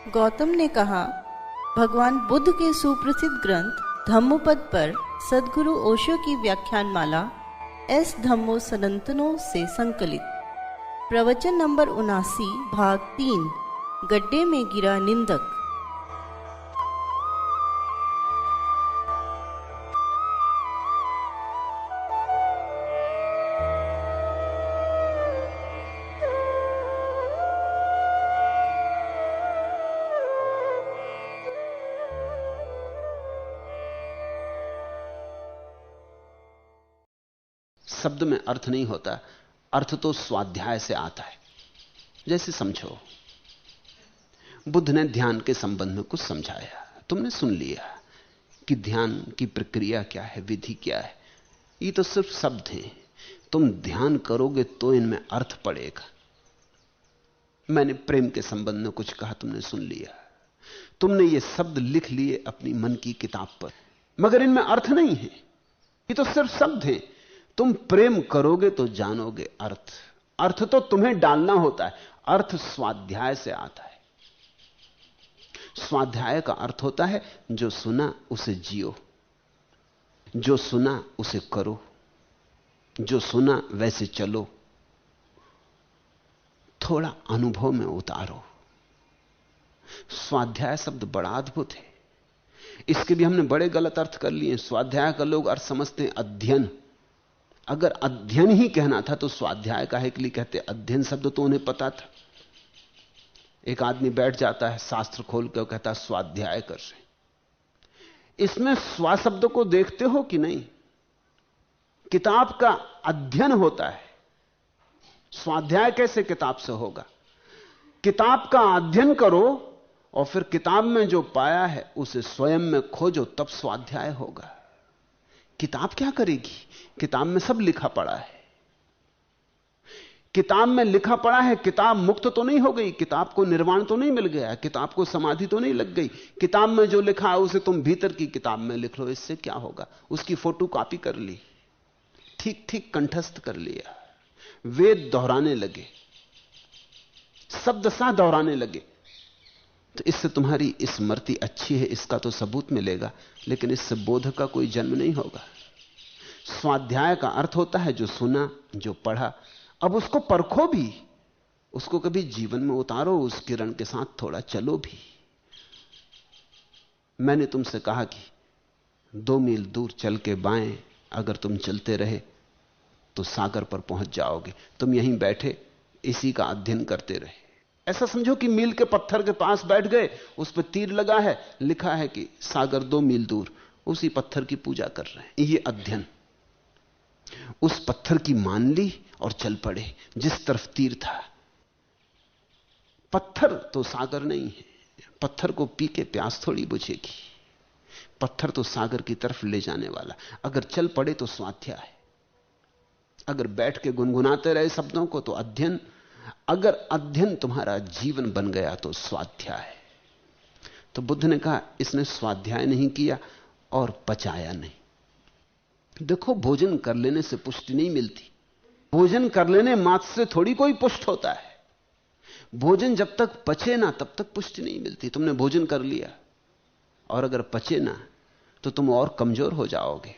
गौतम ने कहा, भगवान बुद्ध के सुप्रसिद्ध ग्रंथ धम्मपद पर सद्गुरु ओशो की व्याख्यानमाला एस धम्मो सनातनो से संकलित। प्रवचन नंबर 79, भाग 3, गड्ढे में गिरा निंदक। शब्द में अर्थ नहीं होता, अर्थ तो स्वाध्याय से आता है। जैसे समझो, बुद्ध ने ध्यान के संबंध में कुछ समझाया, तुमने सुन लिया कि ध्यान की प्रक्रिया क्या है, विधि क्या है। ये तो सिर्फ शब्द हैं, तुम ध्यान करोगे तो इनमें अर्थ पड़ेगा। मैंने प्रेम के संबंध में कुछ कहा, तुमने सुन लिया। तुमने ये शब्द लिख लिए अपनी मन की किताब पर, मगर इनमें अर्थ नहीं है, ये तो सिर्फ शब्द हैं। तुम प्रेम करोगे तो जानोगे अर्थ। अर्थ तो तुम्हें डालना होता है, अर्थ स्वाध्याय से आता है। स्वाध्याय का अर्थ होता है जो सुना उसे जियो, जो सुना उसे करो, जो सुना वैसे चलो, थोड़ा अनुभव में उतारो। स्वाध्याय शब्द बड़ा अद्भुत है, इसके भी हमने बड़े गलत अर्थ कर लिए। स्वाध्याय का लोग अर्थ समझते हैं अध्ययन। अगर अध्ययन ही कहना था तो स्वाध्याय काहे के लिए कहते? अध्ययन शब्द तो उन्हें पता था। एक आदमी बैठ जाता है शास्त्र खोल कर, कहता स्वाध्याय कर रहे। इसमें स्वा शब्द को देखते हो कि नहीं? किताब का अध्ययन होता है, स्वाध्याय कैसे किताब से होगा? किताब का अध्ययन करो और फिर किताब में जो पाया है उसे स्वयं में खोजो, तब स्वाध्याय होगा। किताब क्या करेगी? किताब में सब लिखा पड़ा है। किताब में लिखा पड़ा है, किताब मुक्त तो नहीं हो गई, किताब को निर्वाण तो नहीं मिल गया, किताब को समाधि तो नहीं लग गई। किताब में जो लिखा है उसे तुम भीतर की किताब में लिख लो, इससे क्या होगा? उसकी फोटो कॉपी कर ली, ठीक ठीक कंठस्थ कर लिया, वेद दोहराने लगे, शब्द सा दोहराने लगे, तो इससे तुम्हारी स्मृति अच्छी है, इसका तो सबूत मिलेगा, लेकिन इससे बोध का कोई जन्म नहीं होगा। स्वाध्याय का अर्थ होता है जो सुना, जो पढ़ा, अब उसको परखो भी, उसको कभी जीवन में उतारो, उस किरण के साथ थोड़ा चलो भी। मैंने तुमसे कहा कि 2 मील दूर चल के बाएं अगर तुम चलते रहे तो सागर पर पहुंच जाओगे। तुम यहीं बैठे इसी का अध्ययन करते रहे। ऐसा समझो कि मील के पत्थर के पास बैठ गए, उस पर तीर लगा है, लिखा है कि सागर 2 मील दूर, उसी पत्थर की पूजा कर रहे हैं। ये अध्ययन। उस पत्थर की मान ली और चल पड़े जिस तरफ तीर था। पत्थर तो सागर नहीं है, पत्थर को पी के प्यास थोड़ी बुझेगी, पत्थर तो सागर की तरफ ले जाने वाला। अगर चल पड़े तो स्वाध्याय है, अगर बैठ के गुनगुनाते रहे शब्दों को तो अध्ययन, अगर अध्ययन तुम्हारा जीवन बन गया तो स्वाध्याय है। तो बुद्ध ने कहा इसने स्वाध्याय नहीं किया और पचाया नहीं। देखो, भोजन कर लेने से पुष्टि नहीं मिलती, भोजन कर लेने मात्र से थोड़ी कोई पुष्ट होता है। भोजन जब तक पचे ना तब तक पुष्टि नहीं मिलती। तुमने भोजन कर लिया और अगर पचे ना तो तुम और कमजोर हो जाओगे।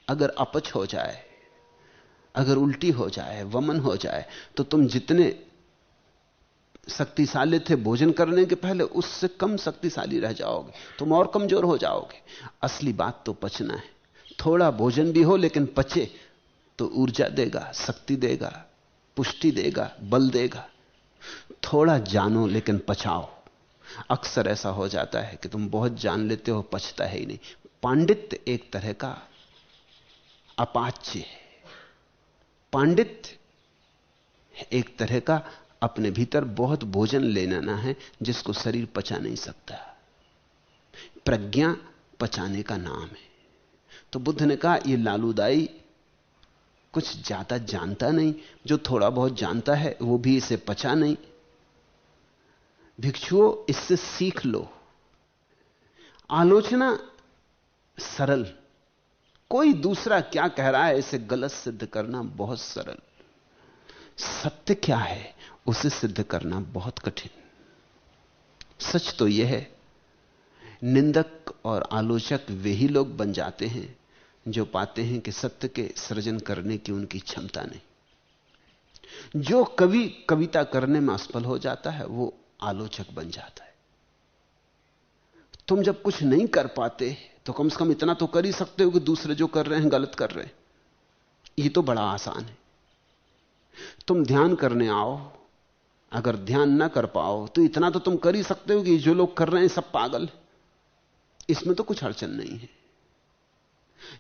अगर अपच हो जाए, अगर उल्टी हो जाए, वमन हो जाए, तो तुम जितने शक्तिशाली थे भोजन करने के पहले उससे कम शक्तिशाली रह जाओगे, तुम और कमजोर हो जाओगे। असली बात तो पचना है। थोड़ा भोजन भी हो लेकिन पचे तो ऊर्जा देगा, शक्ति देगा, पुष्टि देगा, बल देगा। थोड़ा जानो लेकिन पचाओ। अक्सर ऐसा हो जाता है कि तुम बहुत जान लेते हो, पचता है ही नहीं। पांडित्य एक तरह का अपाच्य है। पांडित्य एक तरह का अपने भीतर बहुत भोजन ले लेना है जिसको शरीर पचा नहीं सकता। प्रज्ञा पचाने का नाम है। तो बुद्ध ने कहा यह लालूदाई कुछ ज्यादा जानता नहीं, जो थोड़ा बहुत जानता है वो भी इसे पचा नहीं। भिक्षुओं, इससे सीख लो। आलोचना सरल, कोई दूसरा क्या कह रहा है इसे गलत सिद्ध करना बहुत सरल। सत्य क्या है उसे सिद्ध करना बहुत कठिन। सच तो यह है, निंदक और आलोचक वे ही लोग बन जाते हैं जो पाते हैं कि सत्य के सृजन करने की उनकी क्षमता नहीं। जो कवि कविता करने में असफल हो जाता है वो आलोचक बन जाता है। तुम जब कुछ नहीं कर पाते तो कम से कम इतना तो कर ही सकते हो कि दूसरे जो कर रहे हैं गलत कर रहे हैं। ये तो बड़ा आसान है। तुम ध्यान करने आओ, अगर ध्यान ना कर पाओ तो इतना तो तुम कर ही सकते हो कि जो लोग कर रहे हैं सब पागल। इसमें तो कुछ अड़चन नहीं है।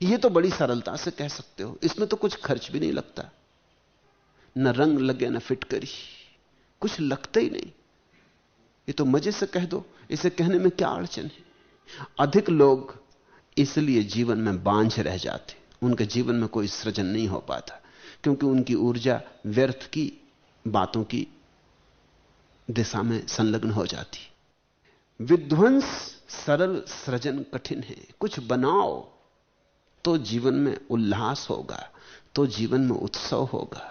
यह तो बड़ी सरलता से कह सकते हो। इसमें तो कुछ खर्च भी नहीं लगता, न रंग लगे न फिटकरी, कुछ लगता ही नहीं। ये तो मजे से कह दो, इसे कहने में क्या अड़चन है। अधिक लोग इसलिए जीवन में बांझ रह जाते, उनके जीवन में कोई सृजन नहीं हो पाता, क्योंकि उनकी ऊर्जा व्यर्थ की बातों की दिशा में संलग्न हो जाती। विध्वंस सरल, सृजन कठिन है। कुछ बनाओ तो जीवन में उल्लास होगा, तो जीवन में उत्सव होगा।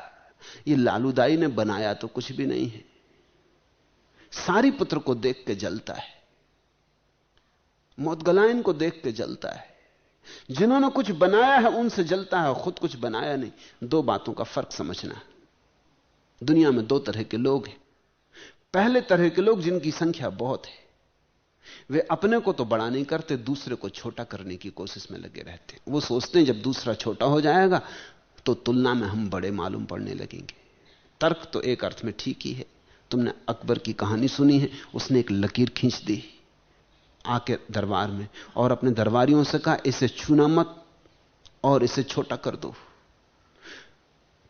ये लालूदाई ने बनाया तो कुछ भी नहीं है। सारी पुत्र को देख के जलता है, मौदगलायन को देख के जलता है। जिन्होंने कुछ बनाया है उनसे जलता है, खुद कुछ बनाया नहीं। दो बातों का फर्क समझना। दुनिया में दो तरह के लोग हैं। पहले तरह के लोग जिनकी संख्या बहुत है, वे अपने को तो बड़ा नहीं करते, दूसरे को छोटा करने की कोशिश में लगे रहते। वो सोचते हैं जब दूसरा छोटा हो जाएगा तो तुलना में हम बड़े मालूम पड़ने लगेंगे। तर्क तो एक अर्थ में ठीक ही है। तुमने अकबर की कहानी सुनी है, उसने एक लकीर खींच दी आके दरबार में और अपने दरबारियों से कहा इसे छूना मत और इसे छोटा कर दो।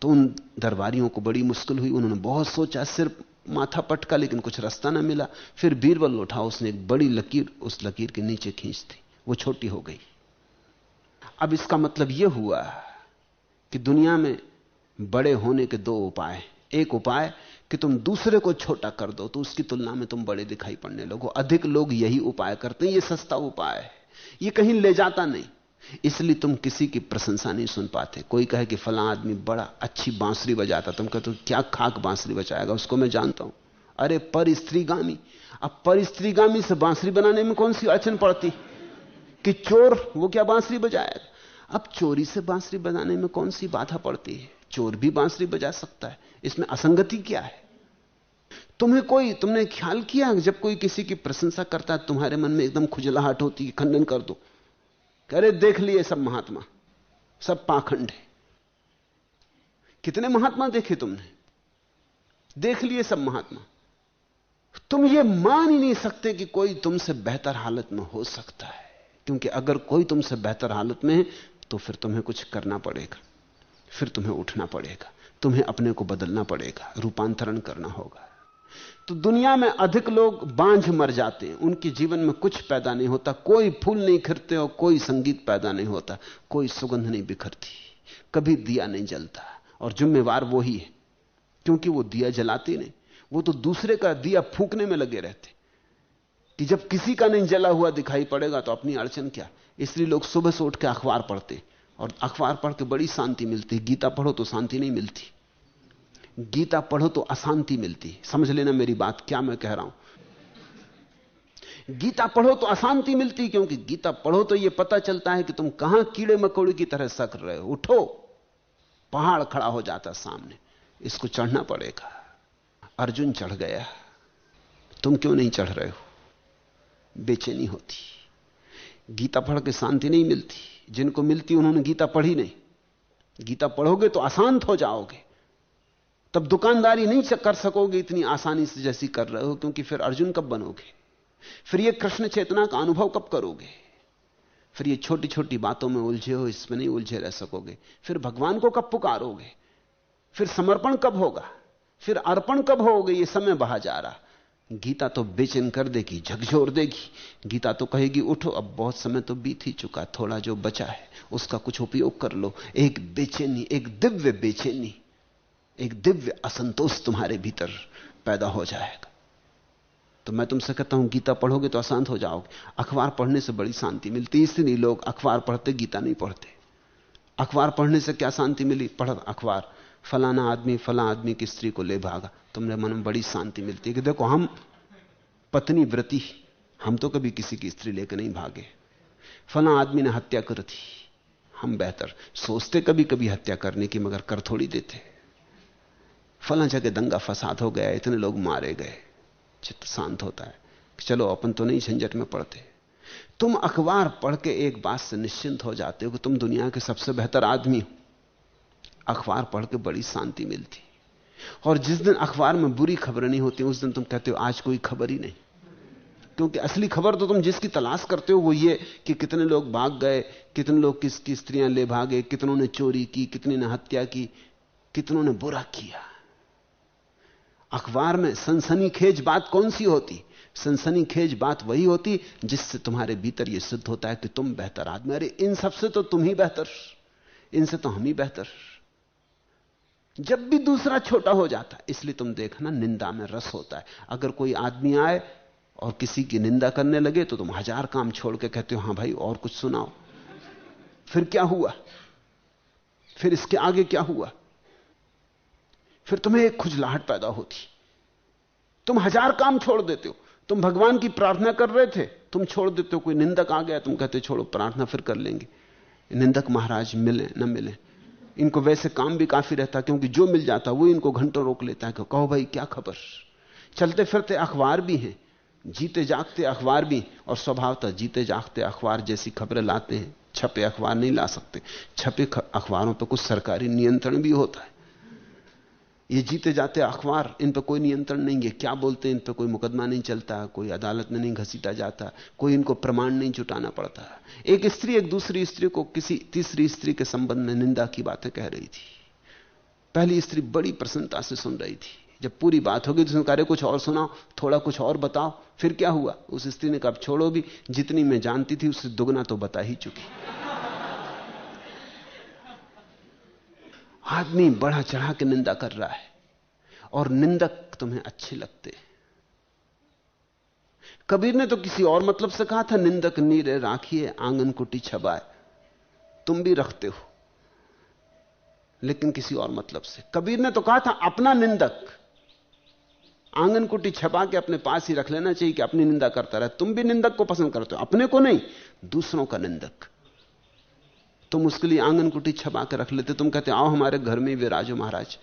तो उन दरबारियों को बड़ी मुश्किल हुई। उन्होंने बहुत सोचा, सिर्फ माथा पटका, लेकिन कुछ रास्ता ना मिला। फिर बीरबल उठा, उसने एक बड़ी लकीर उस लकीर के नीचे खींच दी, वो छोटी हो गई। अब इसका मतलब यह हुआ कि दुनिया में बड़े होने के दो उपाय हैं। एक उपाय कि तुम दूसरे को छोटा कर दो तो उसकी तुलना में तुम बड़े दिखाई पड़ने लगो। अधिक लोग यही उपाय करते हैं। यह सस्ता उपाय है, यह कहीं ले जाता नहीं, इसलिए तुम किसी की प्रशंसा नहीं सुन पाते। कोई कहे कि फलां आदमी बड़ा अच्छी बांसुरी बजाता, तुम कहते हो क्या खाक बांसुरी बजाएगा, उसको मैं जानता हूं। अरे पर स्त्रीगामी। अब पर स्त्रीगामी से बांसुरी बनाने में कौन सी अड़चन पड़ती कि चोर वो क्या बांसुरी बजाएगा। अब चोरी से बांसुरी बजाने में कौन सी बाधा पड़ती है, चोर भी बांसुरी बजा सकता है, इसमें असंगति क्या है। तुमने ख्याल किया जब कोई किसी की प्रशंसा करता है तुम्हारे मन में एकदम खुजलाहट होती है, खंडन कर दो, अरे देख लिए सब महात्मा, सब पाखंड है। कितने महात्मा देखे तुमने, देख लिए सब महात्मा। तुम ये मान ही नहीं सकते कि कोई तुमसे बेहतर हालत में हो सकता है, क्योंकि अगर कोई तुमसे बेहतर हालत में है तो फिर तुम्हें कुछ करना पड़ेगा, फिर तुम्हें उठना पड़ेगा, तुम्हें अपने को बदलना पड़ेगा, रूपांतरण करना होगा। तो दुनिया में अधिक लोग बांझ मर जाते हैं, उनके जीवन में कुछ पैदा नहीं होता, कोई फूल नहीं खिलते और कोई संगीत पैदा नहीं होता, कोई सुगंध नहीं बिखरती, कभी दिया नहीं जलता। और जिम्मेवार वो ही है, क्योंकि वो दिया जलाते नहीं, वो तो दूसरे का दिया फूंकने में लगे रहते कि जब किसी का नहीं जला हुआ दिखाई पड़ेगा तो अपनी अड़चन क्या। इसलिए लोग सुबह से उठ के अखबार पढ़ते, और अखबार पढ़ के बड़ी शांति मिलती। गीता पढ़ो तो शांति नहीं मिलती, गीता पढ़ो तो अशांति मिलती। समझ लेना मेरी बात, क्या मैं कह रहा हूं। गीता पढ़ो तो अशांति मिलती, क्योंकि गीता पढ़ो तो यह पता चलता है कि तुम कहां कीड़े मकोड़े की तरह सक रहे हो। उठो, पहाड़ खड़ा हो जाता सामने, इसको चढ़ना पड़ेगा। अर्जुन चढ़ गया, तुम क्यों नहीं चढ़ रहे हो। बेचैनी होती, गीता पढ़ के शांति नहीं मिलती। जिनको मिलती उन्होंने गीता पढ़ी नहीं। गीता पढ़ोगे तो अशांत हो जाओगे, तब दुकानदारी नहीं कर सकोगे इतनी आसानी से जैसी कर रहे हो, क्योंकि फिर अर्जुन कब बनोगे, फिर ये कृष्ण चेतना का अनुभव कब करोगे, फिर ये छोटी छोटी बातों में उलझे हो, इसमें नहीं उलझे रह सकोगे, फिर भगवान को कब पुकारोगे, फिर समर्पण कब होगा, फिर अर्पण कब होगे। ये समय बहा जा रहा। गीता तो बेचैन कर देगी, झकझोर देगी। गीता तो कहेगी उठो, अब बहुत समय तो बीत ही चुका, थोड़ा जो बचा है उसका कुछ उपयोग कर लो। एक बेचैनी, एक दिव्य बेचैनी, एक दिव्य असंतोष तुम्हारे भीतर पैदा हो जाएगा। तो मैं तुमसे कहता हूं गीता पढ़ोगे तो अशांत हो जाओगे। अखबार पढ़ने से बड़ी शांति मिलती, इसलिए लोग अखबार पढ़ते, गीता नहीं पढ़ते। अखबार पढ़ने से क्या शांति मिली, पढ़ अखबार, फलाना आदमी फला आदमी की स्त्री को ले भागा, तुमने मन में बड़ी शांति मिलती है कि देखो पत्नी व्रती, हम तो कभी किसी की स्त्री लेकर नहीं भागे। फला आदमी ने हत्या कर दी, हम बेहतर सोचते कभी कभी हत्या करने की, मगर कर थोड़ी देते। फला जगह दंगा फसाद हो गया, इतने लोग मारे गए, चित्त शांत होता है कि चलो अपन तो नहीं झंझट में पड़ते। तुम अखबार पढ़ के एक बात से निश्चिंत हो जाते हो कि तुम दुनिया के सबसे बेहतर आदमी हो। अखबार पढ़ के बड़ी शांति मिलती। और जिस दिन अखबार में बुरी खबरें नहीं होती, उस दिन तुम कहते हो आज कोई खबर ही नहीं। क्योंकि असली खबर तो तुम जिसकी तलाश करते हो वो ये कि कितने लोग भाग गए, कितने लोग किसकी स्त्रियां ले भागे, कितनों ने चोरी की, कितने ने हत्या की, कितनों ने बुरा किया। अखबार में सनसनीखेज बात कौन सी होती? सनसनीखेज बात वही होती जिससे तुम्हारे भीतर यह सिद्ध होता है कि तुम बेहतर आदमी। अरे इन सबसे तो तुम ही बेहतर, इनसे तो हम ही बेहतर। जब भी दूसरा छोटा हो जाता है, इसलिए तुम देखना निंदा में रस होता है। अगर कोई आदमी आए और किसी की निंदा करने लगे तो तुम हजार काम छोड़ के कहते हो हां भाई और कुछ सुनाओ। फिर क्या हुआ, फिर इसके आगे क्या हुआ, फिर तुम्हें एक खुजलाहट पैदा होती, तुम हजार काम छोड़ देते हो। तुम भगवान की प्रार्थना कर रहे थे, तुम छोड़ देते हो। कोई निंदक आ गया, तुम कहते छोड़ो प्रार्थना फिर कर लेंगे। निंदक महाराज मिले न मिले, इनको वैसे काम भी काफी रहता, क्योंकि जो मिल जाता वो इनको घंटों रोक लेता है कि कहो भाई क्या खबर। चलते फिरते अखबार भी हैं, जीते जागते अखबार भी, और स्वभावतः जीते जागते अखबार जैसी खबरें लाते हैं। छपे अखबार नहीं ला सकते। छपे अखबारों पर कुछ सरकारी नियंत्रण भी होता है। ये जीते जाते अखबार, इन पर कोई नियंत्रण नहीं है। क्या बोलते हैं, इन पर कोई मुकदमा नहीं चलता, कोई अदालत में नहीं घसीटा जाता, कोई इनको प्रमाण नहीं जुटाना पड़ता। एक स्त्री एक दूसरी स्त्री को किसी तीसरी स्त्री के संबंध में निंदा की बातें कह रही थी। पहली स्त्री बड़ी प्रसन्नता से सुन रही थी। जब पूरी बात हो गई तो उसने कहा कुछ और सुनाओ, थोड़ा कुछ और बताओ। फिर क्या हुआ? उस स्त्री ने कहा छोड़ो भी, जितनी मैं जानती थी उससे दुगना तो बता ही चुकी। आदमी बढ़ा चढ़ा के निंदा कर रहा है और निंदक तुम्हें अच्छे लगते। कबीर ने तो किसी और मतलब से कहा था, निंदक नीरे राखिए आंगन कुटी छबाए। तुम भी रखते हो लेकिन किसी और मतलब से। कबीर ने तो कहा था अपना निंदक आंगन कुटी छपा के अपने पास ही रख लेना चाहिए कि अपनी निंदा करता रहे। तुम भी निंदक को पसंद करते हो, अपने को नहीं, दूसरों का निंदक। तुम उसके लिए आंगन कुटी छपा के रख लेते। तुम कहते आओ हमारे घर में विराजो महाराज,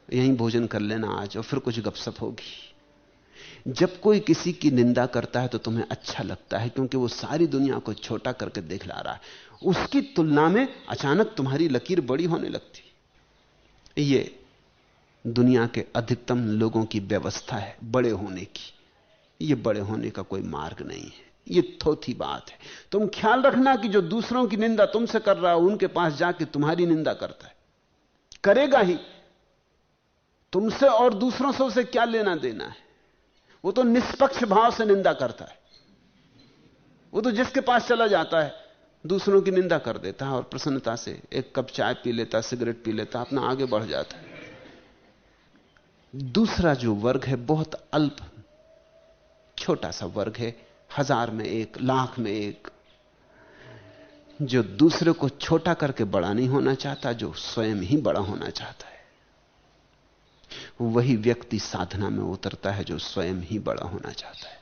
यहीं भोजन कर लेना आज, और फिर कुछ गपशप होगी। जब कोई किसी की निंदा करता है तो तुम्हें अच्छा लगता है, क्योंकि वो सारी दुनिया को छोटा करके दिखला रहा है। उसकी तुलना में अचानक तुम्हारी लकीर बड़ी होने लगती। ये दुनिया के अधिकतम लोगों की व्यवस्था है बड़े होने की। ये बड़े होने का कोई मार्ग नहीं है, ये थोथी बात है। तुम ख्याल रखना कि जो दूसरों की निंदा तुमसे कर रहा है, उनके पास जाके तुम्हारी निंदा करता है, करेगा ही। तुमसे और दूसरों से उसे क्या लेना देना है? वो तो निष्पक्ष भाव से निंदा करता है। वो तो जिसके पास चला जाता है दूसरों की निंदा कर देता है और प्रसन्नता से एक कप चाय पी लेता, सिगरेट पी लेता, अपना आगे बढ़ जाता है। दूसरा जो वर्ग है बहुत अल्प, छोटा सा वर्ग है, 1000 में 1, लाख में 1, जो दूसरे को छोटा करके बड़ा नहीं होना चाहता, जो स्वयं ही बड़ा होना चाहता है। वही व्यक्ति साधना में उतरता है जो स्वयं ही बड़ा होना चाहता है।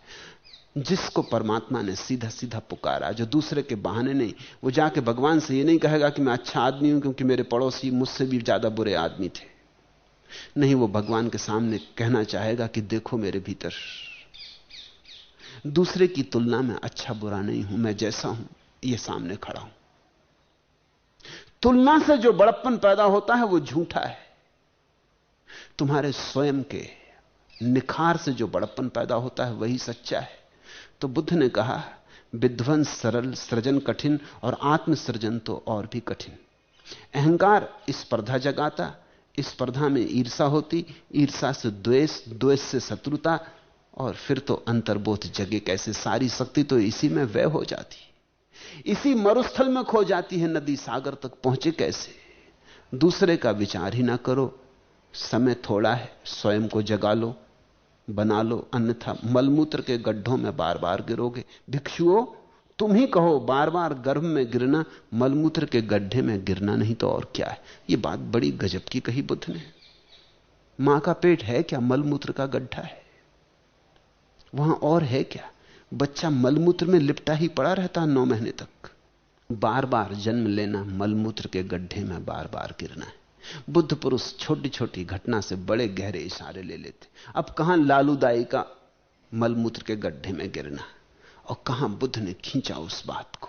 जिसको परमात्मा ने सीधा सीधा पुकारा, जो दूसरे के बहाने नहीं। वो जाके भगवान से ये नहीं कहेगा कि मैं अच्छा आदमी हूं क्योंकि मेरे पड़ोसी मुझसे भी ज्यादा बुरे आदमी थे। नहीं, वो भगवान के सामने कहना चाहेगा कि देखो मेरे भीतर, दूसरे की तुलना में अच्छा बुरा नहीं हूं, मैं जैसा हूं ये सामने खड़ा हूं। तुलना से जो बड़प्पन पैदा होता है वो झूठा है। तुम्हारे स्वयं के निखार से जो बड़प्पन पैदा होता है वही सच्चा है। तो बुद्ध ने कहा विध्वंस सरल, सृजन कठिन, और आत्मसृजन तो और भी कठिन। अहंकार स्पर्धा जगाता, स्पर्धा में ईर्षा होती, ईर्षा से द्वेष, द्वेष से शत्रुता, और फिर तो अंतर्बोध जगे कैसे। सारी शक्ति तो इसी में व्यय हो जाती, इसी मरुस्थल में खो जाती है। नदी सागर तक पहुंचे कैसे? दूसरे का विचार ही ना करो, समय थोड़ा है, स्वयं को जगा लो, बना लो, अन्यथा मलमूत्र के गड्ढों में बार बार गिरोगे। भिक्षुओं, तुम ही कहो बार बार गर्भ में गिरना, मलमूत्र के गड्ढे में गिरना नहीं तो और क्या है। यह बात बड़ी गजब की कही बुद्ध ने। मां का पेट है क्या मलमूत्र का गड्ढा है? वहां और है क्या? बच्चा मलमूत्र में लिपटा ही पड़ा रहता 9 महीने तक। बार बार जन्म लेना, मलमूत्र के गड्ढे में बार बार गिरना है। बुद्ध पुरुष छोटी छोटी घटना से बड़े गहरे इशारे ले लेते। अब कहां लालूदाई का मलमूत्र के गड्ढे में गिरना, और कहां बुद्ध ने खींचा उस बात को,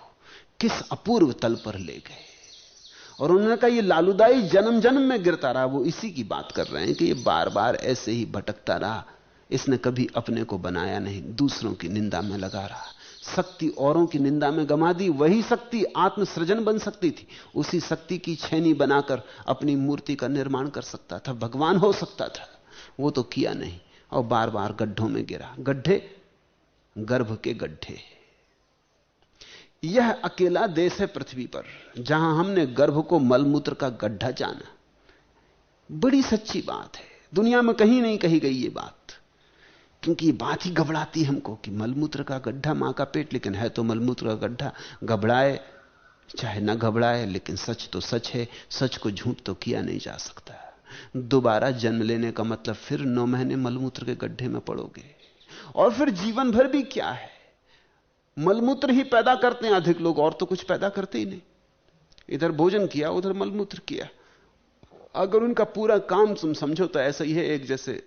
किस अपूर्व तल पर ले गए। और उन्होंने कहा ये लालूदाई जन्म जन्म में गिरता रहा। वो इसी की बात कर रहे हैं कि ये बार बार ऐसे ही भटकता रहा, इसने कभी अपने को बनाया नहीं, दूसरों की निंदा में लगा रहा। शक्ति औरों की निंदा में गंवा दी। वही शक्ति आत्मसृजन बन सकती थी। उसी शक्ति की छेनी बनाकर अपनी मूर्ति का निर्माण कर सकता था, भगवान हो सकता था। वो तो किया नहीं, और बार बार गड्ढों में गिरा। गड्ढे, गर्भ के गड्ढे। यह अकेला देश है पृथ्वी पर जहां हमने गर्भ को मलमूत्र का गड्ढा जाना। बड़ी सच्ची बात है, दुनिया में कहीं नहीं कही गई ये बात, क्योंकि ये बात ही घबराती हमको कि मलमूत्र का गड्ढा, मां का पेट, लेकिन है तो मलमूत्र का गड्ढा। घबराए चाहे ना घबराए, लेकिन सच तो सच है। सच को झूठ तो किया नहीं जा सकता। दोबारा जन्म लेने का मतलब फिर 9 महीने मलमूत्र के गड्ढे में पड़ोगे, और फिर जीवन भर भी क्या है, मलमूत्र ही पैदा करते हैं अधिक लोग, और तो कुछ पैदा करते ही नहीं। इधर भोजन किया, उधर मलमूत्र किया। अगर उनका पूरा काम तुम समझो तो ऐसा ही है, एक जैसे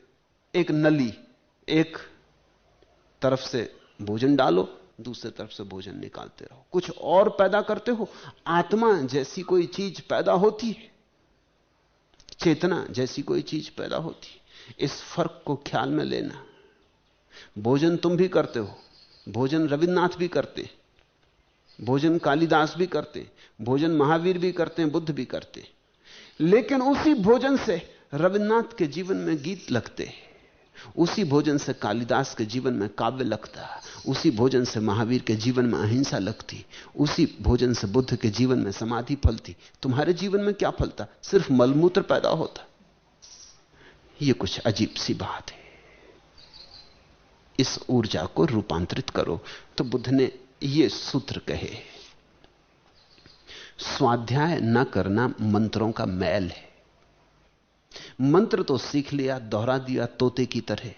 एक नली, एक तरफ से भोजन डालो, दूसरे तरफ से भोजन निकालते रहो, कुछ और पैदा करते हो। आत्मा जैसी कोई चीज पैदा होती है, चेतना जैसी कोई चीज पैदा होती है। इस फर्क को ख्याल में लेना। भोजन तुम भी करते हो, भोजन रविन्द्रनाथ भी करते, भोजन कालिदास भी करते, भोजन महावीर भी करते हैं, बुद्ध भी करते, लेकिन उसी भोजन से रविन्द्रनाथ के जीवन में गीत लगते, उसी भोजन से कालिदास के जीवन में काव्य लगता, उसी भोजन से महावीर के जीवन में अहिंसा लगती, उसी भोजन से बुद्ध के जीवन में समाधि फलती। तुम्हारे जीवन में क्या फलता? सिर्फ मलमूत्र पैदा होता। यह कुछ अजीब सी बात है। इस ऊर्जा को रूपांतरित करो। तो बुद्ध ने यह सूत्र कहे, स्वाध्याय न करना मंत्रों का मैल है। मंत्र तो सीख लिया, दोहरा दिया तोते की तरह,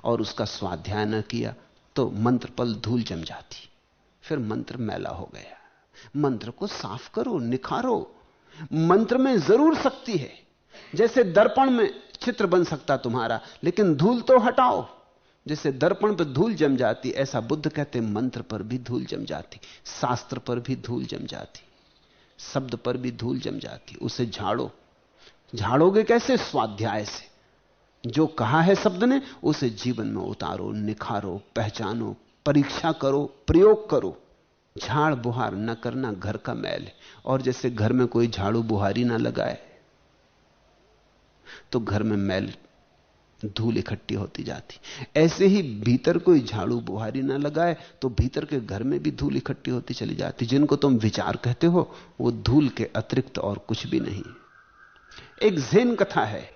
और उसका स्वाध्याय न किया तो मंत्र पल धूल जम जाती, फिर मंत्र मैला हो गया। मंत्र को साफ करो, निखारो। मंत्र में जरूर शक्ति है। जैसे दर्पण में चित्र बन सकता तुम्हारा, लेकिन धूल तो हटाओ। जैसे दर्पण पर धूल जम जाती, ऐसा बुद्ध कहते मंत्र पर भी धूल जम जाती, शास्त्र पर भी धूल जम जाती, शब्द पर भी धूल जम जाती। उसे झाड़ो। झाड़ोगे कैसे? स्वाध्याय से। जो कहा है शब्द ने उसे जीवन में उतारो, निखारो, पहचानो, परीक्षा करो, प्रयोग करो। झाड़ बुहार न करना घर का मैल है। और जैसे घर में कोई झाड़ू बुहारी ना लगाए तो घर में मैल, धूल इकट्ठी होती जाती, ऐसे ही भीतर कोई झाड़ू बुहारी ना लगाए तो भीतर के घर में भी धूल इकट्ठी होती चली जाती। जिनको तुम विचार कहते हो वो धूल के अतिरिक्त और कुछ भी नहीं। एक ज़ेन कथा है।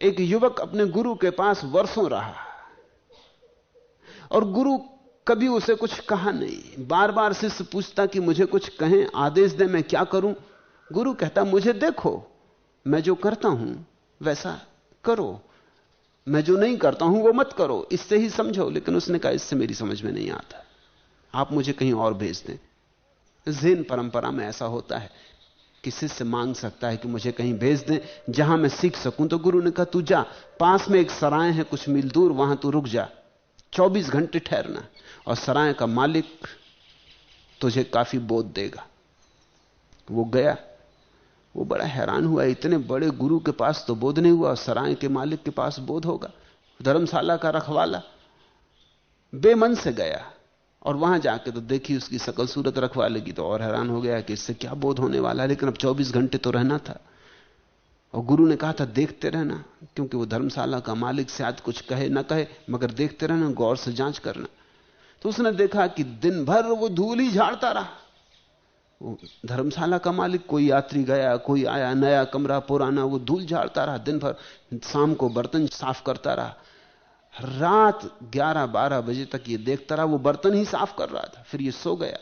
एक युवक अपने गुरु के पास वर्षों रहा, और गुरु कभी उसे कुछ कहा नहीं। बार बार शिष्य पूछता कि मुझे कुछ कहें, आदेश दें, मैं क्या करूं। गुरु कहता मुझे देखो, मैं जो करता हूं वैसा करो, मैं जो नहीं करता हूं वो मत करो, इससे ही समझो। लेकिन उसने कहा इससे मेरी समझ में नहीं आता, आप मुझे कहीं और भेज दें। ज़ेन परंपरा में ऐसा होता है कि शिष्य मांग सकता है कि मुझे कहीं भेज दें जहां मैं सीख सकूं। तो गुरु ने कहा तू जा, पास में एक सराय है कुछ मील दूर, वहां तू रुक जा, 24 घंटे ठहरना, और सराय का मालिक तुझे काफी बोध देगा। वो गया। वो बड़ा हैरान हुआ, इतने बड़े गुरु के पास तो बोध नहीं हुआ, सराय के मालिक के पास बोध होगा। धर्मशाला का रखवाला बेमन से गया, और वहां जाके तो देखी उसकी शकल सूरत रखवाले की, तो और हैरान हो गया कि इससे क्या बोध होने वाला है। लेकिन अब 24 घंटे तो रहना था, और गुरु ने कहा था देखते रहना, क्योंकि वो धर्मशाला का मालिक शायद कुछ कहे ना कहे, मगर देखते रहना, गौर से जांच करना। तो उसने देखा कि दिन भर वो धूल ही झाड़ता रहा। वो धर्मशाला का मालिक, कोई यात्री गया कोई आया, नया कमरा पुराना, वो धूल झाड़ता रहा दिन भर। शाम को बर्तन साफ करता रहा, रात 11-12 बजे तक ये देखता रहा, वो बर्तन ही साफ कर रहा था। फिर ये सो गया।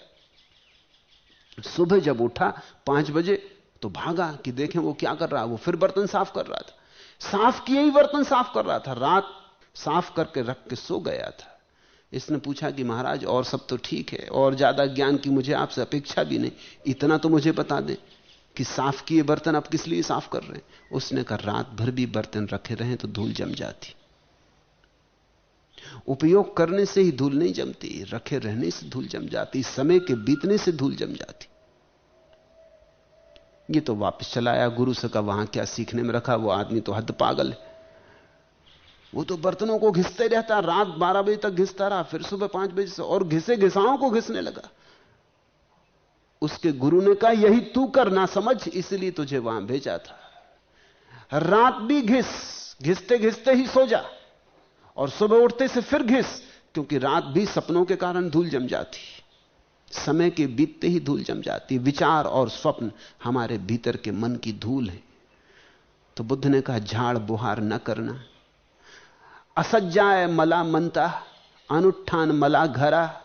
सुबह जब उठा 5 बजे तो भागा कि देखें वो क्या कर रहा है। वो फिर बर्तन साफ कर रहा था, साफ किए ही बर्तन साफ कर रहा था। रात साफ करके रख के सो गया था। इसने पूछा कि महाराज और सब तो ठीक है, और ज्यादा ज्ञान की मुझे आपसे अपेक्षा भी नहीं, इतना तो मुझे बता दें कि साफ किए बर्तन आप किस लिए साफ कर रहे हैं। उसने कहा रात भर भी बर्तन रखे रहे तो धूल जम जाती। उपयोग करने से ही धूल नहीं जमती, रखे रहने से धूल जम जाती, समय के बीतने से धूल जम जाती। ये तो वापस चला आया, गुरु से कहा वहां क्या सीखने में रखा, वो आदमी तो हद पागल है, वो तो बर्तनों को घिसते रहता, रात 12 बजे तक घिसता रहा, फिर सुबह 5 बजे से और घिसे घिसाओं को घिसने लगा। उसके गुरु ने कहा यही तू कर ना समझ, इसलिए तुझे वहां भेजा था। रात भी घिसते घिसते ही सो जा, और सुबह उठते से फिर घिस, क्योंकि रात भी सपनों के कारण धूल जम जाती, समय के बीतते ही धूल जम जाती। विचार और स्वप्न हमारे भीतर के मन की धूल है। तो बुद्ध ने कहा झाड़ बुहार न करना। असज्जाय मला मनता अनुष्ठान मला घरा,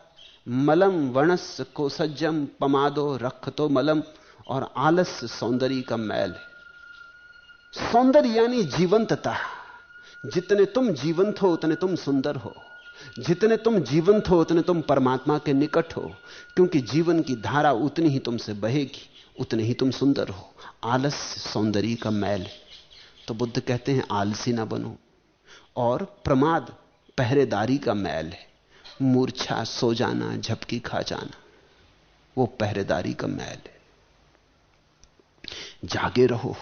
मलम वणस को सज्जम पमादो रख तो मलम। और आलस्य सौंदर्य का मैल है। सौंदर्य यानी जीवंतता। जितने तुम जीवंत हो उतने तुम सुंदर हो, जितने तुम जीवंत हो उतने तुम परमात्मा के निकट हो, क्योंकि जीवन की धारा उतनी ही तुमसे बहेगी, उतने ही तुम सुंदर हो। आलस्य सौंदर्य का मैल है। तो बुद्ध कहते हैं आलसी ना बनो। और प्रमाद पहरेदारी का मैल है। मूर्छा, सो जाना, झपकी खा जाना, वो पहरेदारी का मैल है। जागे रहो,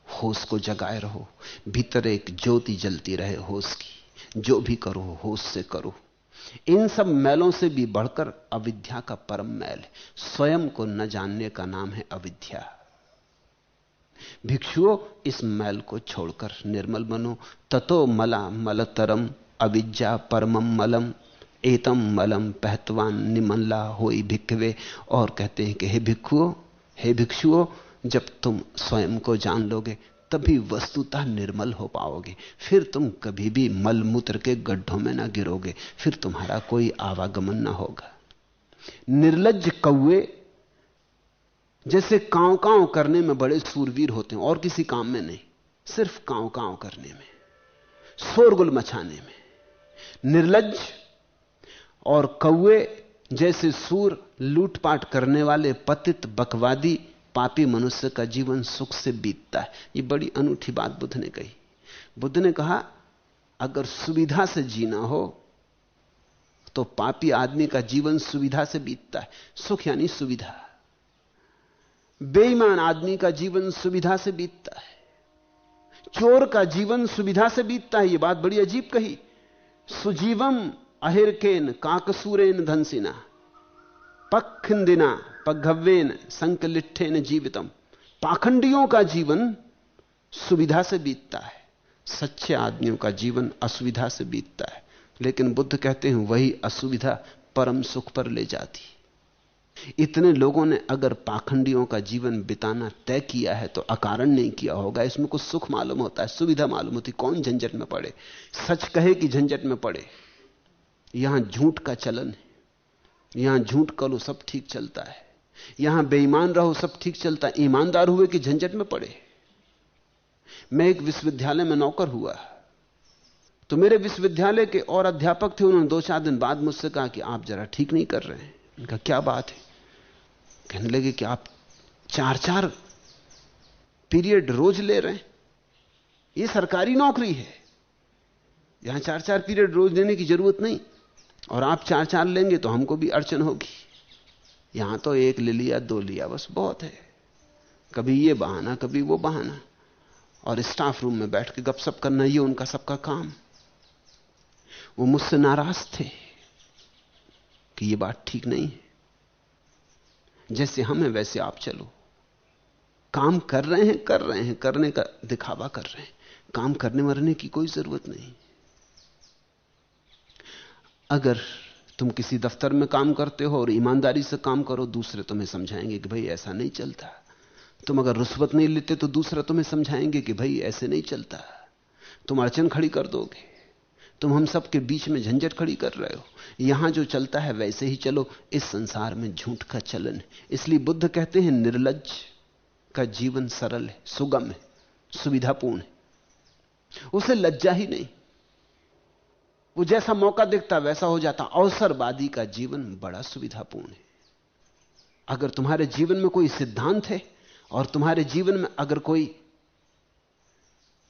होश को जगाए रहो, भीतर एक ज्योति जलती रहे होश की। जो भी करो होश से करो। इन सब मैलों से भी बढ़कर अविद्या का परम मैल है। स्वयं को न जानने का नाम है अविद्या। भिक्षुओं, इस मैल को छोड़कर निर्मल बनो। ततो मला मलतरम अविद्या परमम मलम, एतम मलम पहतवान निमल्ला होई भिक्खवे। और कहते हैं कि हे भिक्षुओं, हे भिक्षुओं, जब तुम स्वयं को जान लोगे तभी वस्तुतः निर्मल हो पाओगे। फिर तुम कभी भी मल मूत्र के गड्ढों में ना गिरोगे, फिर तुम्हारा कोई आवागमन ना होगा। निर्लज्ज कौवे जैसे कांव कांव करने में बड़े सूरवीर होते हैं, और किसी काम में नहीं, सिर्फ कांव कांव करने में, शोरगुल मचाने में। निर्लज्ज और कौवे जैसे सूर लूटपाट करने वाले पतित बकवादी पापी मनुष्य का जीवन सुख से बीतता है। ये बड़ी अनूठी बात बुद्ध ने कही। बुद्ध ने कहा अगर सुविधा से जीना हो तो पापी आदमी का जीवन सुविधा से बीतता है। सुख यानी सुविधा। बेईमान आदमी का जीवन सुविधा से बीतता है। चोर का जीवन सुविधा से बीतता है। यह बात बड़ी अजीब कही। सुजीवम अहिरकेन काकसूरेन धनसिना पखंदिना पगव्वेन संकलिठेन जीवितम। पाखंडियों का जीवन सुविधा से बीतता है, सच्चे आदमियों का जीवन असुविधा से बीतता है। लेकिन बुद्ध कहते हैं वही असुविधा परम सुख पर ले जाती। इतने लोगों ने अगर पाखंडियों का जीवन बिताना तय किया है तो अकारण नहीं किया होगा। इसमें कुछ सुख मालूम होता है, सुविधा मालूम होती। कौन झंझट में पड़े, सच कहे कि झंझट में पड़े। यहां झूठ का चलन है, यहां झूठ करो सब ठीक चलता है, यहां बेईमान रहो सब ठीक चलता है। ईमानदार हुए कि झंझट में पड़े। मैं एक विश्वविद्यालय में नौकर हुआ तो मेरे विश्वविद्यालय के और अध्यापक थे। उन्होंने 2-4 दिन बाद मुझसे कहा कि आप जरा ठीक नहीं कर रहे हैं। उनका क्या बात है? कहने लगे कि आप 4-4 पीरियड रोज ले रहे हैं। यह सरकारी नौकरी है, यहां 4-4 पीरियड रोज लेने की जरूरत नहीं, और आप 4-4 लेंगे तो हमको भी अड़चन होगी। यहां तो 1 ले लिया, 2 लिया, बस बहुत है। कभी ये बहाना कभी वो बहाना, और स्टाफ रूम में बैठ के गपशप करना, ये उनका सबका काम। वो मुझसे नाराज थे कि ये बात ठीक नहीं है। जैसे हम हैं वैसे आप चलो। काम कर रहे हैं, करने का दिखावा कर रहे हैं। काम करने मरने की कोई जरूरत नहीं। अगर तुम किसी दफ्तर में काम करते हो और ईमानदारी से काम करो, दूसरे तुम्हें समझाएंगे कि भाई ऐसा नहीं चलता। तुम अगर रुश्वत नहीं लेते तो दूसरा तुम्हें समझाएंगे कि भाई ऐसे नहीं चलता। तुम अड़चन खड़ी कर दोगे, तुम हम सब के बीच में झंझट खड़ी कर रहे हो। यहां जो चलता है वैसे ही चलो। इस संसार में झूठ का चलन है। इसलिए बुद्ध कहते हैं निर्लज्ज का जीवन सरल है, सुगम है, सुविधापूर्ण है, उसे लज्जा ही नहीं। वो जैसा मौका दिखता वैसा हो जाता। अवसरवादी का जीवन बड़ा सुविधापूर्ण है। अगर तुम्हारे जीवन में कोई सिद्धांत है और तुम्हारे जीवन में अगर कोई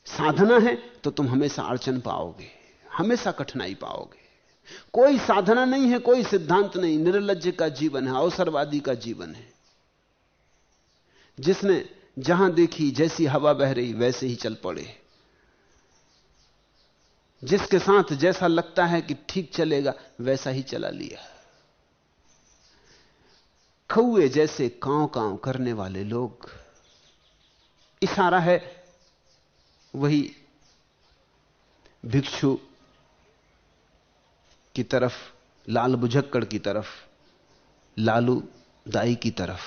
साधना है तो तुम हमेशा अड़चन पाओगे, हमेशा कठिनाई पाओगे। कोई साधना नहीं है, कोई सिद्धांत नहीं, निर्लज्ज का जीवन है, अवसरवादी का जीवन है, जिसने जहां देखी जैसी हवा बह रही वैसे ही चल पड़े, जिसके साथ जैसा लगता है कि ठीक चलेगा वैसा ही चला लिया। कौए जैसे कांव कांव करने वाले लोग। इशारा है वही भिक्षु की तरफ, लाल बुझक्कड़ की तरफ, लालू दाई की तरफ।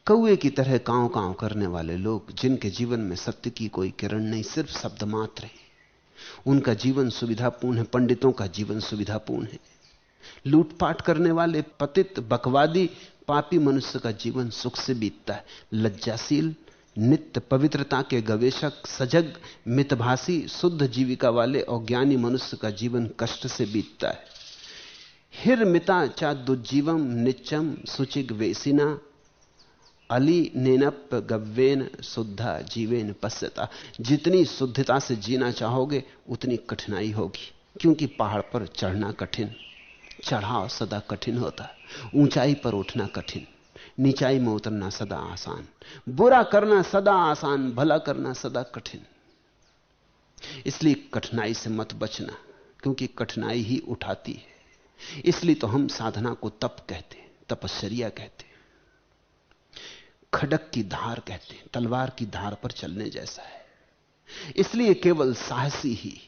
कौए की तरह कांव कांव करने वाले लोग, जिनके जीवन में सत्य की कोई किरण नहीं, सिर्फ शब्द मात्र है। उनका जीवन सुविधापूर्ण है, पंडितों का जीवन सुविधापूर्ण है। लूटपाट करने वाले पतित बकवादी पापी मनुष्य का जीवन सुख से बीतता है। लज्जाशील नित्य पवित्रता के गवेषक, सजग मितभाषी शुद्ध जीविका वाले और ज्ञानी मनुष्य का जीवन कष्ट से बीतता है। हिरमिता चा दुज्जीवम नित्यम सुचिग वेसिना अली नेनप गव्वेन शुद्धा जीवेन पश्यता। जितनी शुद्धता से जीना चाहोगे उतनी कठिनाई होगी, क्योंकि पहाड़ पर चढ़ना कठिन, चढ़ाव सदा कठिन होता है। ऊंचाई पर उठना कठिन, नीचाई में उतरना सदा आसान। बुरा करना सदा आसान, भला करना सदा कठिन। इसलिए कठिनाई से मत बचना, क्योंकि कठिनाई ही उठाती है। इसलिए तो हम साधना को तप कहते हैं, तपश्चर्या कहते हैं, खडक की धार कहते हैं, तलवार की धार पर चलने जैसा है। इसलिए केवल साहसी ही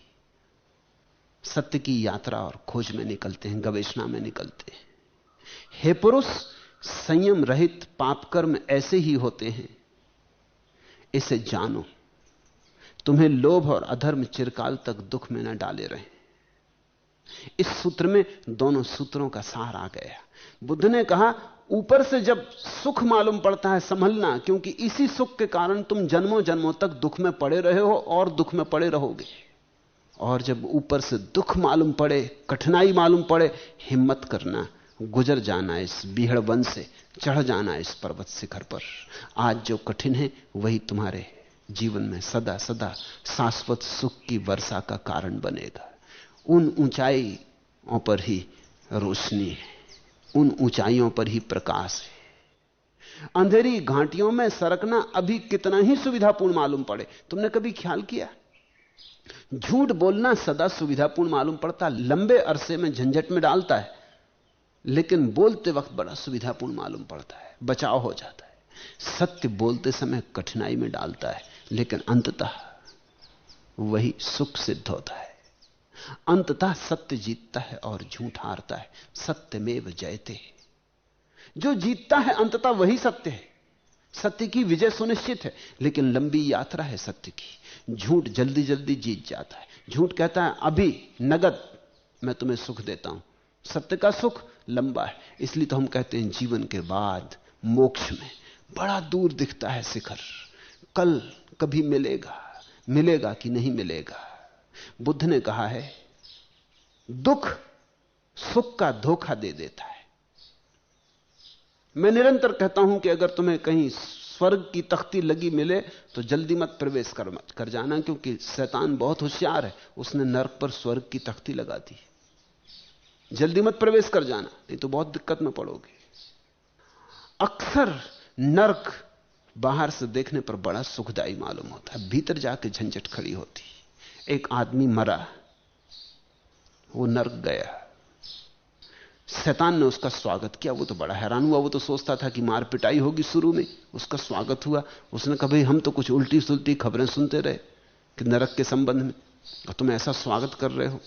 सत्य की यात्रा और खोज में निकलते हैं, गवेषणा में निकलते हैं। हे पुरुष, संयम रहित पाप कर्म ऐसे ही होते हैं, इसे जानो। तुम्हें लोभ और अधर्म चिरकाल तक दुख में न डाले रहे। इस सूत्र में दोनों सूत्रों का सार आ गया। बुद्ध ने कहा, ऊपर से जब सुख मालूम पड़ता है संभलना, क्योंकि इसी सुख के कारण तुम जन्मों जन्मों तक दुख में पड़े रहे हो और दुख में पड़े रहोगे। और जब ऊपर से दुख मालूम पड़े, कठिनाई मालूम पड़े, हिम्मत करना, गुजर जाना इस बीहड़ वन से, चढ़ जाना इस पर्वत शिखर पर। आज जो कठिन है वही तुम्हारे जीवन में सदा सदा शाश्वत सुख की वर्षा का कारण बनेगा। उन ऊंचाइयों पर ही रोशनी है, उन ऊंचाइयों पर ही प्रकाश है। अंधेरी घाटियों में सरकना अभी कितना ही सुविधापूर्ण मालूम पड़े, तुमने कभी ख्याल किया? झूठ बोलना सदा सुविधापूर्ण मालूम पड़ता, लंबे अरसे में झंझट में डालता है, लेकिन बोलते वक्त बड़ा सुविधापूर्ण मालूम पड़ता है, बचाव हो जाता है। सत्य बोलते समय कठिनाई में डालता है, लेकिन अंततः वही सुख सिद्ध होता है। अंततः सत्य जीतता है और झूठ हारता है। सत्यमेव जयते। जो जीतता है अंततः वही सत्य है। सत्य की विजय सुनिश्चित है, लेकिन लंबी यात्रा है सत्य की। झूठ जल्दी जल्दी जीत जाता है। झूठ कहता है अभी नगद मैं तुम्हें सुख देता हूं। सत्य का सुख लंबा है। इसलिए तो हम कहते हैं जीवन के बाद मोक्ष में बड़ा दूर दिखता है शिखर। कल कभी मिलेगा, मिलेगा कि नहीं मिलेगा। बुद्ध ने कहा है, दुख सुख का धोखा दे देता है। मैं निरंतर कहता हूं कि अगर तुम्हें कहीं स्वर्ग की तख्ती लगी मिले तो जल्दी मत प्रवेश कर जाना, क्योंकि शैतान बहुत होशियार है, उसने नरक पर स्वर्ग की तख्ती लगा दी। जल्दी मत प्रवेश कर जाना, नहीं तो बहुत दिक्कत में पड़ोगे। अक्सर नरक बाहर से देखने पर बड़ा सुखदायी मालूम होता है, भीतर जाके झंझट खड़ी होती। एक आदमी मरा, वो नरक गया, शैतान ने उसका स्वागत किया। वो तो बड़ा हैरान हुआ, वो तो सोचता था कि मार पिटाई होगी शुरू में। उसका स्वागत हुआ। उसने कहा, भाई हम तो कुछ उल्टी सुलटी खबरें सुनते रहे कि नरक के संबंध में, और तुम ऐसा स्वागत कर रहे हो।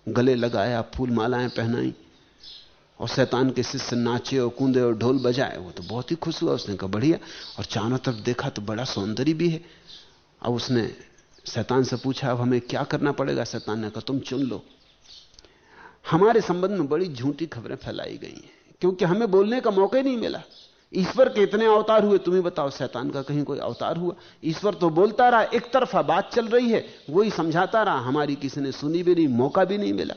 गले लगाया, फूल मालाएं पहनाई, और शैतान के शिष्य नाचे और कूदे और ढोल बजाए। वो तो बहुत ही खुश हुआ। उसने कहा बढ़िया। और चारों तरफ देखा तो बड़ा सौंदर्य भी है। अब उसने शैतान से पूछा, अब हमें क्या करना पड़ेगा? शैतान ने कहा, तुम चुन लो। हमारे संबंध में बड़ी झूठी खबरें फैलाई गई हैं, क्योंकि हमें बोलने का मौका ही नहीं मिला। ईश्वर के इतने अवतार हुए, तुम्हें बताओ शैतान का कहीं कोई अवतार हुआ? ईश्वर तो बोलता रहा, एक तरफा बात चल रही है, वही समझाता रहा, हमारी किसी ने सुनी भी नहीं, मौका भी नहीं मिला।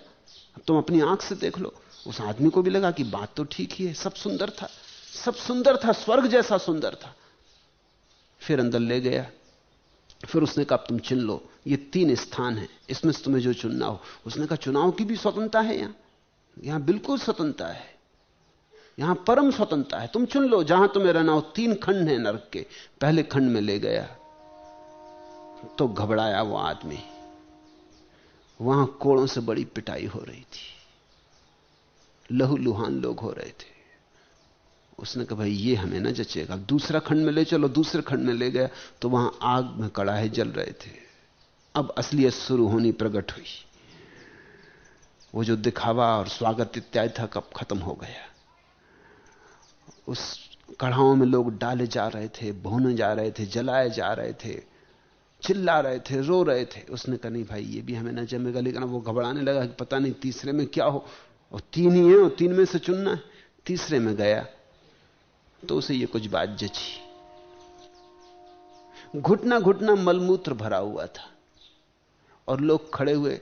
अब तुम अपनी आंख से देख लो, उस आदमी को भी लगा कि बात तो ठीक ही है, सब सुंदर था, सब सुंदर था, स्वर्ग जैसा सुंदर था। फिर अंदर ले गया, फिर उसने कहा तुम चुन लो, ये 3 स्थान है, इसमें से तुम्हें जो चुनना हो। उसने कहा चुनाव की भी स्वतंत्रता है यहां बिल्कुल स्वतंत्रता है, यहां परम स्वतंत्रता है, तुम चुन लो जहां तुम्हें रहना हो। 3 खंड हैं नरक के। पहले खंड में ले गया तो घबराया वो आदमी, वहां कोड़ों से बड़ी पिटाई हो रही थी, लहूलुहान लोग हो रहे थे। उसने कहा भाई ये हमें ना जचेगा, दूसरा खंड में ले चलो। दूसरे खंड में ले गया तो वहां आग में कड़ाहे जल रहे थे। अब असलियत शुरू होनी प्रकट हुई। वो जो दिखावा और स्वागत इत्यादि था कब खत्म हो गया। उस कड़ाहों में लोग डाले जा रहे थे, भूने जा रहे थे, जलाए जा रहे थे, चिल्ला रहे थे, रो रहे थे। उसने कहा नहीं भाई ये भी हमें ना जमेगा। लेकिन वो घबराने लगा कि पता नहीं तीसरे में क्या हो, और 3 ही है और 3 में से चुनना है। तीसरे में गया तो उसे ये कुछ बात जची। घुटना घुटना मलमूत्र भरा हुआ था और लोग खड़े हुए,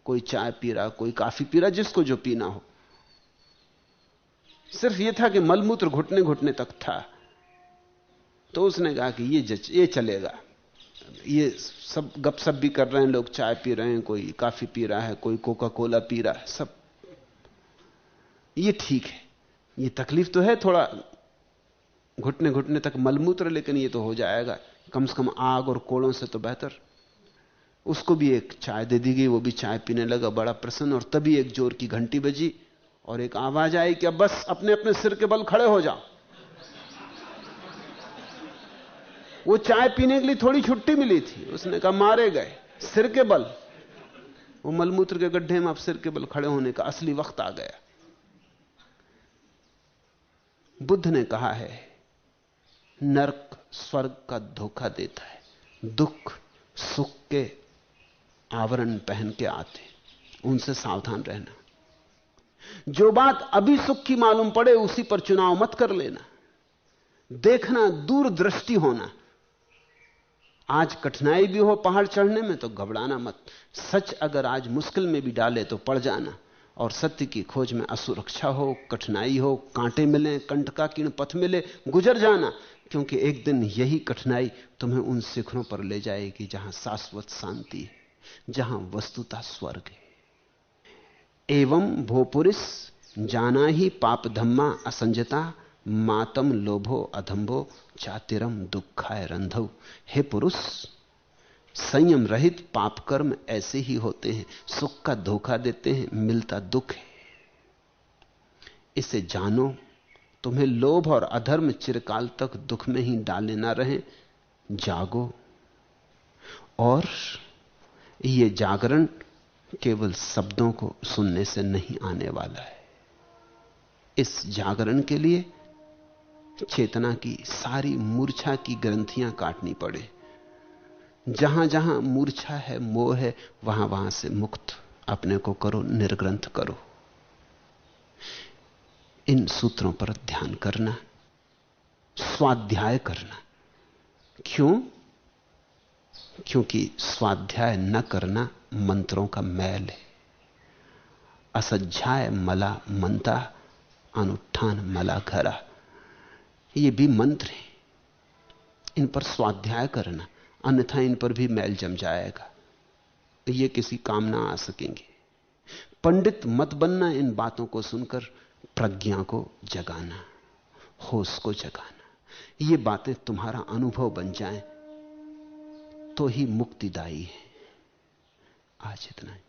कोई चाय पी रहा, कोई कॉफी पी रहा, जिसको जो पीना हो। सिर्फ यह था कि मलमूत्र घुटने घुटने तक था। तो उसने कहा कि ये चलेगा, ये सब गपशप भी कर रहे हैं लोग, चाय पी रहे हैं, कोई कॉफी पी रहा है, कोई कोका कोला पी रहा है, सब ये ठीक है। ये तकलीफ तो है थोड़ा घुटने घुटने तक मलमूत्र, लेकिन ये तो हो जाएगा, कम से कम आग और कोड़ों से तो बेहतर। उसको भी एक चाय दे दी गई, वो भी चाय पीने लगा बड़ा प्रसन्न। और तभी एक जोर की घंटी बजी और एक आवाज आई कि अब बस अपने अपने सिर के बल खड़े हो जाओ। वो चाय पीने के लिए थोड़ी छुट्टी मिली थी, उसने कहा मारे गए सिर के बल। वो मलमूत्र के गड्ढे में अब सिर के बल खड़े होने का असली वक्त आ गया। बुद्ध ने कहा है नरक स्वर्ग का धोखा देता है, दुख सुख के आवरण पहन के आते, उनसे सावधान रहना। जो बात अभी सुख की मालूम पड़े उसी पर चुनाव मत कर लेना। देखना, दूरदृष्टि होना। आज कठिनाई भी हो पहाड़ चढ़ने में तो घबराना मत। सच अगर आज मुश्किल में भी डाले तो पड़ जाना। और सत्य की खोज में असुरक्षा हो, कठिनाई हो, कांटे मिले, कंटकाकीर्ण पथ मिले, गुजर जाना। क्योंकि एक दिन यही कठिनाई तुम्हें उन शिखरों पर ले जाएगी जहां शाश्वत शांति है, जहां वस्तुतः स्वर्ग है। एवं भोपुरिस जाना ही पाप धम्मा असंजता, मातम लोभो अधंभो चातिरम दुखाय रंधव। हे पुरुष, संयम रहित पाप कर्म ऐसे ही होते हैं, सुख का धोखा देते हैं, मिलता दुख है। इसे जानो, तुम्हें लोभ और अधर्म चिरकाल तक दुख में ही डाले ना रहे। जागो। और यह जागरण केवल शब्दों को सुनने से नहीं आने वाला है। इस जागरण के लिए चेतना की सारी मूर्छा की ग्रंथियां काटनी पड़े। जहां जहां मूर्छा है, मोह है, वहां वहां से मुक्त अपने को करो, निर्ग्रंथ करो। इन सूत्रों पर ध्यान करना, स्वाध्याय करना। क्यों? क्योंकि स्वाध्याय न करना मंत्रों का मैल है। असज्जाय मला मंता, अनुष्ठान मला घरा, ये भी मंत्र हैं। इन पर स्वाध्याय करना, अन्यथा इन पर भी मैल जम जाएगा, ये किसी काम ना आ सकेंगे। पंडित मत बनना इन बातों को सुनकर, प्रज्ञा को जगाना, होश को जगाना। ये बातें तुम्हारा अनुभव बन जाएं तो ही मुक्तिदायी है। आज इतना ही।